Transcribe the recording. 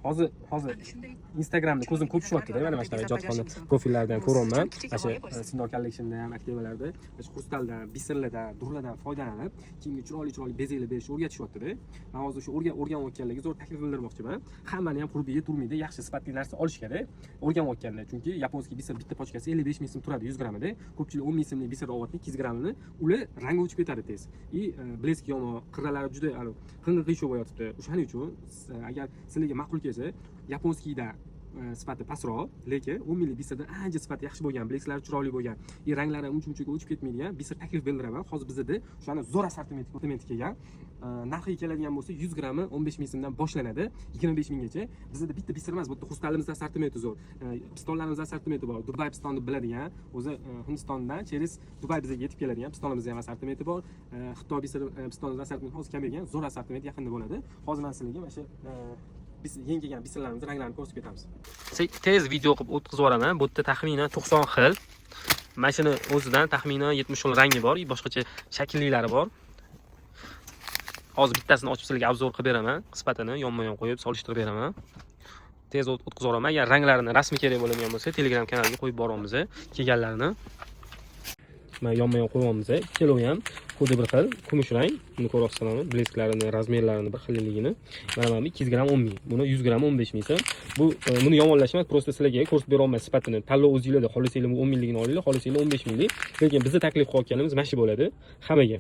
Hozir Instagramda ko'zim ko'p tushyapti-da, mana shunaqa ijodkorning profillaridan ko'ryapman. Mana shu Sindor Collection'da ham aktivalarda, shu xrustaldan, biserlardan, durlardan foydalanib, kiyimga chiroyli bezaklar berishni o'rgatishyapti-da. Men hozir shu o'rganayotganlarga zo'r taklif bildirmoqchiman. Hammani ham qurbiga turmaydi, yaxshi sifatli narsa olish kerak. O'rganayotganda, chunki yaponskiy biser bitta pochkasi 55 ming so'm turadi 100 grammida. Ko'pchilik 10 ming so'mlik biser olyapti, 200 grammini, ular rangi o'chib ketadi tez. Blesk yo'q, qirralari juda qing'ir bo'lyapti. O'shaning uchun agar sizlarga ma'qul kelsa, yaponskiyda sifati pastroq, lekin 10 minglik biserda ancha sifati yaxshi bo'lgan, blekslari chiroyli bo'lgan, ranglari uncha-muncha o'chib ketmaydigan biser taklif bildiraman. Hozir bizda o'shani zo'r assortimenti kelgan. Narxiga keladigan bo'lsa 100 grammi 15 ming so'mdan boshlanadi, 25 minggacha. Bizda bitta biser emas, bu yerda xustalimizda assortimenti zo'r. Pistonlarimiz assortimenti bor. Dubay pistonni biladigan, o'zi Hindistondan через Dubay bizga yetib keladigan pistonimizda ham assortimenti bor. Xitoy biser pistonimizda assortimenti hozir kamaygan, zo'r assortiment yaqinda bo'ladi. Hozir men sizlarga mana shu biz yangi kelgan biserlarimiz ranglarini ko'rsatib ketamiz. Tez video qilib o'tkazib yuboraman. Bu yerda taxminan 90 xil. Mashina o'zidan taxminan 70 xil rangi bor, boshqacha shakllilari bor. Hozir bittasini ochib sizlarga obzor qilib beraman. Qismatini yonma-yon qo'yib solishtirib beraman. Tez o'tkazib yuboraman. Agar ranglarini rasmiy kerak bo'ladigan bo'lsa, Telegram kanaliga qo'yib boramiz kelganlarini. Men yonma-yon qo'yamiz. Ikkalovi ham xuddi bir xil, kumush rang. Buni ko'ryapsizlarmi? Blesklarini, razmerlarini bir xilligini. Mana bu 200 gram 10 ming. Buni 100 gram 15 ming. Buni yomonlashmas, prosta sizlarga ko'rsatib bera olmayman sifatini. Tanlov o'zingizlarda, xohlasanglar 10 mingligini olinglar, xohlasanglar 15 minglik. Lekin bizda taklif qilayotganimiz mana shu bo'ladi hammaga.